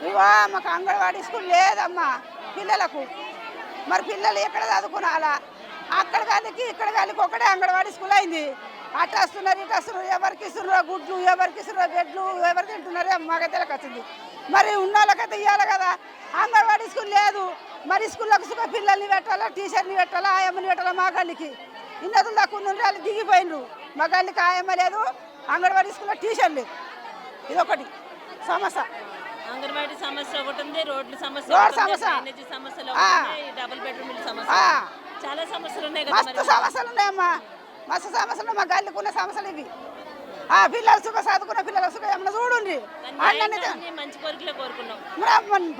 ఇవా మాకు అంగన్వాడీ స్కూల్ లేదమ్మా పిల్లలకు. మరి పిల్లలు ఎక్కడ చదువుకున్నాలా? అక్కడ గాలికి ఇక్కడ గాలికి ఒకటే అంగన్వాడీ స్కూల్ అయింది. అటు వస్తున్నారు ఇటు వస్తున్నారు, ఎవరికి ఇస్తున్నారు గుడ్లు, ఎవరికి ఇస్తున్నారు బెడ్లు, ఎవరు తింటున్నారో మగతలకు వచ్చింది. మరి ఉన్న వాళ్ళకైతే ఇవ్వాలి కదా. అంగన్వాడీ స్కూల్ లేదు. మరి స్కూళ్ళకు సుఖ పిల్లల్ని పెట్టాలా, టీచర్ని పెట్టాలా, ఆయమ్మని పెట్టాలా? మా గల్లికి ఇన్నదులు దాకా వాళ్ళు దిగిపోయినరు. మా గల్లికి ఆయమ్మ లేదు, అంగన్వాడీ స్కూల్లో టీచర్ లేదు. ఇదొకటి సమస్య. అంగన్వాడీ సమస్య ఒకటి ఉంది, రోడ్ల సమస్య, సమస్యలు, డబుల్ బెడ్రూమ్ సమస్య, చాలా సమస్యలు ఉన్నాయి కదా. మస్తు సమస్యలు ఉన్నాయమ్మా, మస్తు సమస్యలు. మా గల్లికి ఉన్న సమస్యలు ఇవి. పిల్లలు సుఖ చదువుకున్న పిల్లల సుఖ ఏమన్నా చూడండి. మంచి కోరికలే కోరుకున్నాం.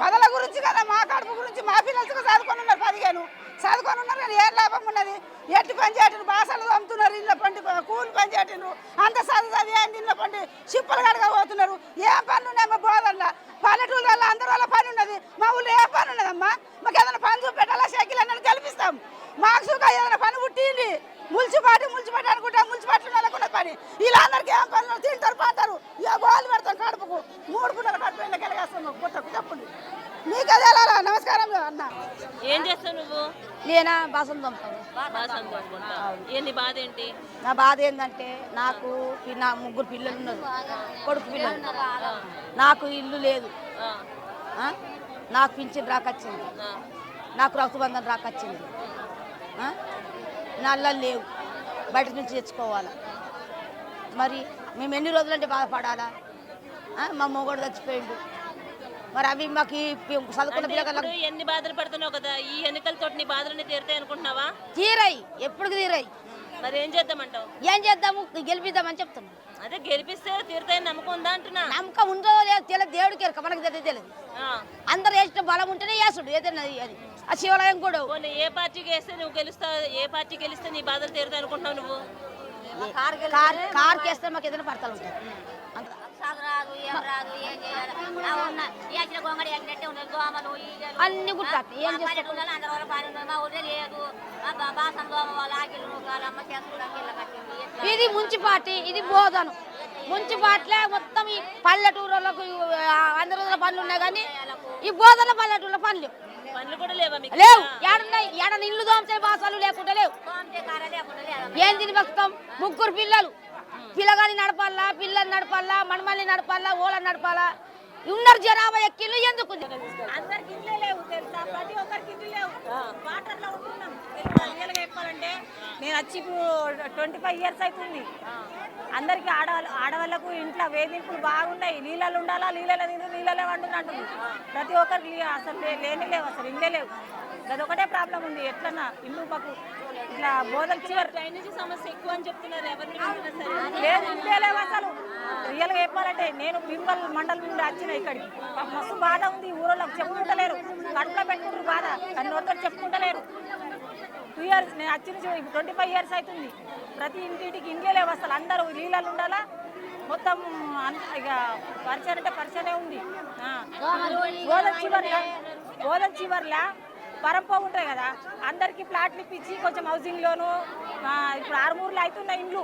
బదల గురించి కదా, మా కడుపు గురించి. మా పిల్లలు సుఖ చదువుకొని ఉన్నారు, 15 చదువుకొని ఉన్నారు. కానీ ఏం లాభం ఉన్నది? ఎట్టి పని చేయటం, బాసలు అమ్ముతున్నారు, ఇళ్ళ పండి కూలి పని చేయటం. అంత చదువు ఏంది? ఇళ్ళ పండి చిప్పలు కడగబోతున్నారు. ఏం పనులు ఉన్నాయి మా బోధనలో? పల్లెటూళ్ళలో అందరి వల్ల పని ఉన్నది, మా ఊళ్ళో ఏం పని ఉన్నదమ్మా? మాకు ఏదైనా పని చూపెట్టాలా? సైకిల్ అన్నీ కల్పిస్తాం. మాకు సుఖ ఏదైనా పని పుట్టింది. మున్సిపాలిటీ అనుకుంటా, మున్సిపాలిటీ నెలకున్న పని. వీళ్ళందరికీ ఏం పనులు? తింటారు పంటారు, ఇక గోలు పెడతాం కడుపుకు. 3 పూటలు కడుపు ఎండకి వెళ్ళగేస్తాం పుట్టకు. చెప్పండి మీకు అదే ఎలా? నమస్కారం అన్న. ఏం చేస్తావు నువ్వు? నేనా బాసం తొంపుతాను. ఏంటి బాధ? ఏంటి నా బాధ? ఏంటంటే నాకు నా 3 పిల్లలు ఉన్నారు, కొడుకు పిల్లలు. నాకు ఇల్లు లేదు, నాకు పింఛన్ రాకొచ్చింది, నాకు రక్తబంధం రాకొచ్చింది. నల్లలు లేవు, బయట నుంచి తెచ్చుకోవాలి. మరి మేము ఎన్ని రోజులంటే బాధపడాలా? మా మొగోడు చచ్చిపోయిండు. మరి అవి మాకు చదువుకున్న పిల్లలు ఎన్ని బాధలు పడుతున్నావు కదా. ఈ ఎన్నికలతో నీ బాధలన్నీ తీరుతాయి అనుకుంటున్నావా? తీరాయి, ఎప్పుడు తీరాయి. మరి ఏం చేద్దామంటావు? ఏం చేద్దాము? గెలిపిద్దామని చెప్తున్నాం. అదే గెలిపిస్తే తీరుతాయి నమ్మకం ఉందా అంటున్నా. నమ్మకం ఉందో లేదు తెలియదు, దేవుడికి ఎరక, మనకి తెలియదు. అందరు వేసిన బలం ఉంటేనే వేసుడు ఏదైనా. అది ఆ శివాలయం కూడా. ఏ పార్టీకి వేస్తే నువ్వు గెలుస్తావు? ఏ పార్టీ గెలిస్తే నీ బాధలు తీరుతాయి అనుకుంటున్నావు నువ్వు? కారు వేస్తే మాకు ఏదైనా పడతాలు ఉంటాయి. అన్ని గుర్తు ఏం ఇది మున్సిపాలిటీ, ఇది బోధను. మున్సిపాలిటీ మొత్తం ఈ పల్లెటూరులకు అందరి రోజుల పనులు ఉన్నాయి, కానీ ఈ బోధన పల్లెటూరులో పనులు లేవు. ఏడన్నా ఇల్లు దోమతే బాసాలు లేకుండా లేవు. ఏం తిని బతుకుతాం? 3 పిల్లలు, పిల్లగాని నడపాలా, పిల్లల్ని నడపాలా, మనమల్ని నడపాలా, ఓళ్ళని నడపాలా. ఉన్నారు జనాభా ఎక్కిళ్ళు ఎందుకు? అందరికి ఇళ్ళే లేవు తెలుసా? ప్రతి ఒక్కరికి ఇల్లు లేవు. వాటర్లో ఉంటున్నాం. చెప్పాలంటే నేను వచ్చి ఇప్పుడు 25 years అవుతుంది. అందరికి ఆడవాళ్ళకు ఇంట్లో వేధింపులు బాగున్నాయి. నీళ్ళలు ఉండాలా, నీళ్ళలే వండునంటుంది. ప్రతి ఒక్కరికి అసలు లేని లేవు, అసలు ఇళ్ళే లేవు. అదొకటే ప్రాబ్లం ఉంది. ఎట్లన్నా ఇల్లు మాకు ఇట్లా బోధన చివరి డ్రైనేజీ సమస్య ఎక్కువ అని చెప్తున్నారు. లేదు, ఇల్లే లేవు అసలు. రియల్గా చెప్పాలంటే నేను బింబల్ మండలం నుండి వచ్చిన ఇక్కడికి. మస్తు బాధ ఉంది. ఊరోళ్ళకి చెప్పుకుంటలేరు, కడుపులో పెట్టుకుంటారు బాధ, కానీ నోటితో చెప్పుకుంటలేరు. 2 years నేను వచ్చిన 25 years అవుతుంది. ప్రతి ఇంటికి ఇంట్లో లేవు అసలు. అందరూ నీళ్ళలు ఉండాలా, మొత్తం ఇక పరిచయం అంటే పరిచయమే ఉంది. గోధుమ చివర్లా పరంపో ఉంటాయి కదా, అందరికీ ప్లాట్లు ఇప్పించి కొంచెం హౌసింగ్ లోను ఇప్పుడు 6 అవుతున్నాయి ఇండ్లు.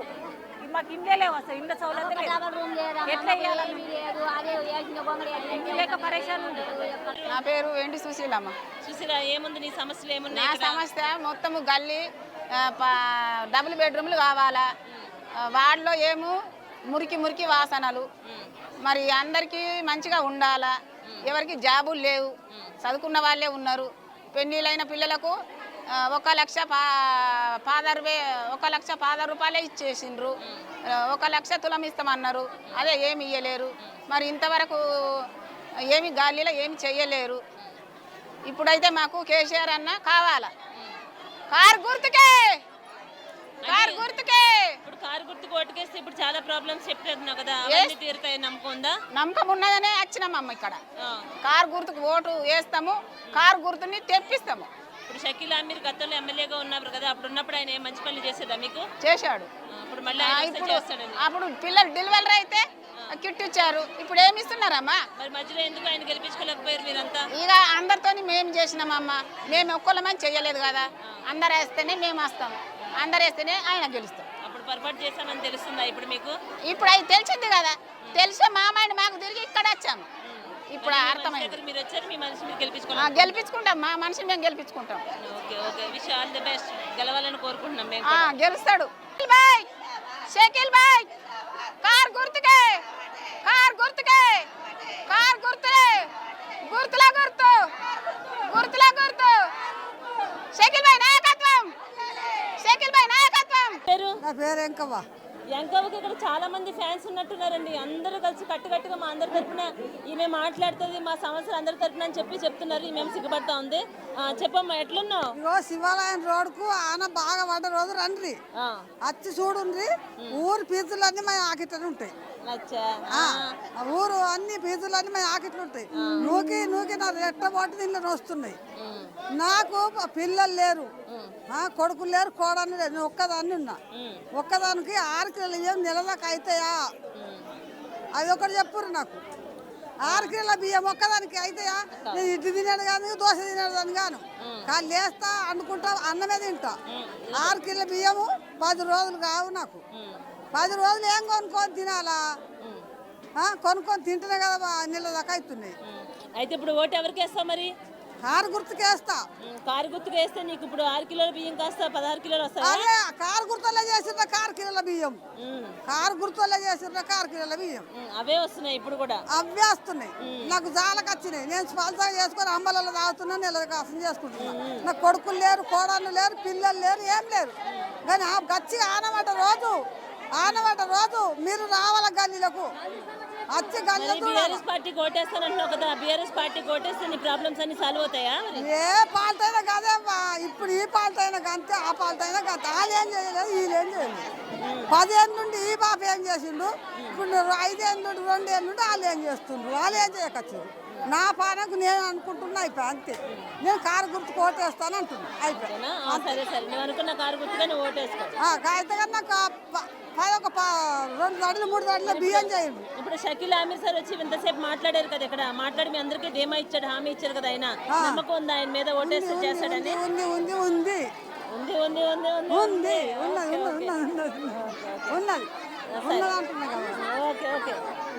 మాకు ఇండ్లే లేవు అసలు. ఇండ్ల సౌలభ్యం ఎట్లా లేక పరేషాన్ ఉంది. నా పేరు ఏంటి సుశీలమ్మ. సుశీల, ఏముంది నీ సమస్యలు? ఏమున్నాయి? నా సమస్య మొత్తము గల్లీ డబుల్ బెడ్రూమ్లు కావాలా. వాటిలో ఏమో మురికి వాసనలు. మరి అందరికీ మంచిగా ఉండాలా. ఎవరికి జాబులు లేవు, చదువుకున్న వాళ్ళే ఉన్నారు. పెళ్ళిళ్ళైన పిల్లలకు 1,10,000 రూపాయలే ఇచ్చేసిండ్రు. 1,00,000 తులం ఇస్తామన్నారు, అదే ఏమి ఇయ్యలేరు. మరి ఇంతవరకు ఏమి గాలిలో ఏమి చెయ్యలేరు. ఇప్పుడైతే మాకు కేసీఆర్ అన్న కావాలా. కారు గుర్తుకే ఇప్పుడు కారు గుర్తుకు ఓటుకేస్తే ఇప్పుడు చాలా ప్రాబ్లమ్స్ చెప్పేస్తున్నావు కదా, తీరుతాయి నమ్మకం ఉందా? నమ్మకం ఉన్నదనే వచ్చినామమ్మ. ఇక్కడ కారు గుర్తుకు ఓటు వేస్తాము, కారు గుర్తుని తెప్పిస్తాము. ఇప్పుడు షకీల్ అమీర్ గతంలో ఎమ్మెల్యేగా ఉన్నారు కదా, అప్పుడు ఉన్నప్పుడు ఆయన మంచి పనులు చేసేదా మీకు? చేశాడు. అప్పుడు పిల్లలు డెలివరీ అయితే కిట్ ఇచ్చారు. ఇప్పుడు ఏమి ఇస్తున్నారమ్మా? మరి మధ్యలో ఎందుకు ఆయన గెలిపించుకోలేకపోయారు మీరంతా? ఇక అందరితో మేము చేసినామమ్మా. మేము ఒక్కళ్ళమని చెయ్యలేదు కదా. అందరు వేస్తేనే మేము వస్తాము, అందరు వేస్తేనే ఆయన గెలుస్తాం. అప్పుడు పొరపాటు చేశామని తెలుస్తుందా ఇప్పుడు మీకు? ఇప్పుడు అది తెలిసింది కదా. తెలిసే మామాయిని మాకు తిరిగి ఇక్కడ వచ్చాము. ఇప్పుడు అర్థమైంది. మీరు వచ్చారు, మీ మనిషి మీరు గెలిపించుకోవాలి. గెలిపించుకుంటాం, మా మనిషిని మేము గెలిపించుకుంటాం. Okay okay, wish all the best. గెలవాలని కోరుకుంటున్నాం మేము. గెలుస్తాడు. షకీల్ భాయ్ కార్ గుర్తుకే, కార్ గుర్తుకే, కార్ గుర్తులే, గుర్తుల గుర్తు, గుర్తుల గుర్తు. షకీల్ భాయ్ నాయకత్వం, షకీల్ భాయ్ నాయకత్వం. పేరు? నా పేరు ఎంకవ్వ. యంకవ్వకి ఇక్కడ చాలా మంది ఫ్యాన్స్ ఉన్నట్టున్నారండి. అందరూ కలిసి కట్టుగా మా అందరి తరపున ఈమె మాట్లాడుతుంది, మా సమస్యలు అందరి తరపున అని చెప్తున్నారు. ఈమె సిగ్గుపడతా ఉంది. చెప్పమ్మా, ఎట్లున్నావు? ఇగో శివాలయం రోడ్కు ఆన బాగా పడ్డ రోజు రండి, వచ్చి చూడుండ్రి. ఊరు పీచులన్నీ మా ఆకిట్లనే ఉంటాయి. ఊరు అన్ని పీచులన్నీ మా ఆకిట్లు ఉంటాయి. నూకి నూకి నా రెట్టబోటు దీనిలో వస్తున్నాయి. నాకు పిల్లలు లేరు, కొడుకులు లేరు, కోడలు లేరు. నేను ఒక్కదాన్ని ఉన్నా. ఒక్కదానికి 6 కిలోలు బియ్యం నెలలకు అవుతాయా? అది ఒకటి చెప్పురు నాకు. 6 కిలోల బియ్యం ఒక్కదానికి అవుతాయా? నేను ఇడ్లీ తినేది కానీ దోశ తినేదాన్ని కాను. కానీ లేస్తా అనుకుంటా, అన్నమే తింటా. 6 కిలోల బియ్యము 10 రోజులు కావు నాకు. 10 రోజులు ఏం కొనుక్కొని తినాలా? కొనుక్కొని తింటేనే కదా నెల దాకా అవుతున్నాయి. అయితే ఇప్పుడు ఓటు ఎవరికి వేస్తావు మరి? కారు గుర్తుకేస్తా. కారు గుర్తుకు వేస్తే నీకు ఇప్పుడు 6 కిలోల బియ్యం కాస్త 16 కిలోలు వస్తాయి. అదే కారు గుర్తులే చేసిన 4 కిలోల బియ్యం, కారు గుర్తులే చేసిన 4 కిలోల బియ్యం అవే వస్తున్నాయి ఇప్పుడు కూడా. అవే వస్తున్నాయి. నాకు జాలకు వచ్చినాయి. నేను స్పాన్సర్ చేసుకొని అమ్మలలో తాగుతున్నా, నెల కాసం చేసుకుంటున్నా. నాకు కొడుకులు లేరు, కోడళ్ళు లేరు, పిల్లలు లేరు, ఏం లేరు. కానీ గచ్చిగా ఆనమాట రోజు మీరు రావాల గల్లీలకు వచ్చి గల్లీ. బీఆర్ఎస్ పార్టీ ఓటేస్తానంటున్నావు కదా, బీఆర్ఎస్ పార్టీ ఓటేస్తే నీ ప్రాబ్లమ్స్ అన్ని సాల్వ్ అవుతాయా? ఏ పార్టీ అయినా కదేమ్మా, ఇప్పుడు ఈ పార్టీ అయినా అంతే, ఆ పార్టీ అయినా అంతే. వాళ్ళు ఏం చేయలేదు, వీళ్ళు ఏం చేయలేదు. 10 ఏళ్ళ నుండి ఈ బాప ఏం చేసిండు, ఇప్పుడు 5 ఏళ్ళ నుండి 2 ఏళ్ళ నుండి వాళ్ళు ఏం చేస్తుండ్రు, వాళ్ళు ఏం చేయకొచ్చారు. నా పానకు నేను అనుకుంటున్నా అయిపోయి అంతే. నేను కారు గుర్తుకు ఓటేస్తాను అంటున్నా అయిపోయి. సరే సరే, నువ్వు అనుకున్న కారు గుర్తుగానే ఓటేసుకో. అయితే కన్నా ఒక 2 దడులు 3 దడులు బియ్యం చేయండి. ఇప్పుడు షకీల్ ఆమీర్ సార్ వచ్చి ఇంతసేపు మాట్లాడారు కదా, ఇక్కడ మాట్లాడి మీ అందరికీ ధీమా ఇచ్చాడు, హామీ ఇచ్చారు కదా. ఆయన నమ్మకం ఉంది ఆయన మీద ఓటేస్తే చేస్తాడని? ఉంది ఉంది ఉంది ఉంది ఉంది ఉంది ఉంది ఉంది ఉన్నది ఉన్నది ఉన్నది ఉన్నది అంటున్నా కదా. Okay okay.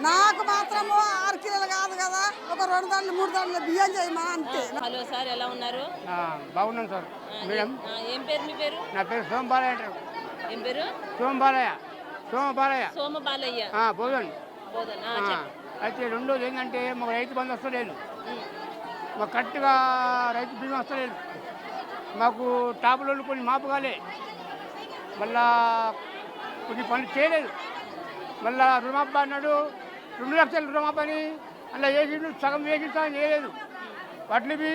నాకు మాత్రము 6 కిలోలు కాదు కదా, ఒక 2 దడులు 3 దడులు బియ్యం చేయమా అంతే. హలో సార్, ఎలా ఉన్నారు? బాగున్నాను సార్. మేడం, ఏం పేరు మీ పేరు? నా పేరు సోమబాలయ్య అంటారు. ఏం పేరు? సోమబాలయ్య. సోమబాలయ్య. బోధన్. బోధన్. అయితే రెండోది ఏంటంటే మాకు రైతు బంధు వస్తలేదు, మాకు కరెక్ట్గా రైతు బీమా వస్తలేదు, మాకు టాపులలో కొన్ని మాపు కాలే, మళ్ళా కొన్ని పనులు చేయలేదు. మళ్ళా రుణమాప అన్నాడు, 2 లక్షల రుణమాప అని అలా వేసిండు, సగం వేసిండు చేయలేదు. వడ్లవి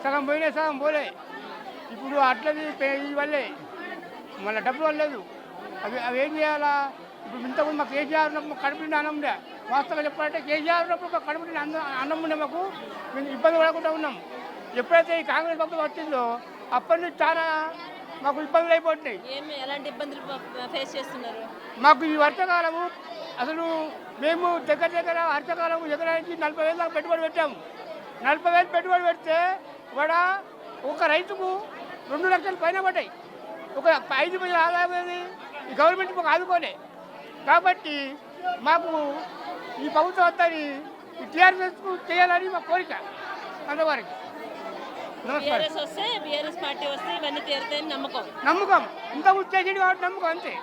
సగం పోయినాయి, సగం పోలే. ఇప్పుడు అట్లది ఈ వల్లే మళ్ళీ డబ్బులు వల్లేదు. అవి ఏం చేయాలా? ఇప్పుడు ఇంతకుముందు మాకు కేసీఆర్ ఉన్నప్పుడు మాకు కడుపు నిండి అన్నం ఉండే. వాస్తవంగా చెప్పాలంటే కేసీఆర్ ఉన్నప్పుడు మాకు కడుపు నిండి అన్నం ఉండే, మాకు మేము ఇబ్బంది పడకుండా ఉన్నాం. ఎప్పుడైతే ఈ కాంగ్రెస్ ప్రభుత్వం వచ్చిందో అప్పటి నుంచి చాలా మాకు ఇబ్బందులు అయిపోతున్నాయి. ఎలాంటి ఇబ్బందులు ఫేస్ చేస్తున్నారు? మాకు ఈ వర్షాకాలము అసలు మేము దగ్గర వర్షాకాలం ఎకరానికి 40,000 దాకా పెట్టుబడి పెట్టాము. 40,000 పెట్టుబడి పెడితే కూడా ఒక రైతుకు 2 లక్షల పైన పడ్డాయి. ఒక 5 పైసలు ఆదాయం ఈ గవర్నమెంట్ మాకు ఆదుకోలే. కాబట్టి మాకు ఈ ప్రభుత్వం వద్దని ఈ టీఆర్ఎస్కు చేయాలని మా కోరిక అంతవరకు. బీఆర్ఎస్ పార్టీ వస్తే ఇవన్నీ తీరుతాయని నమ్మకం. ఇంతకు చేసేది కాబట్టి నమ్మకం అంతే.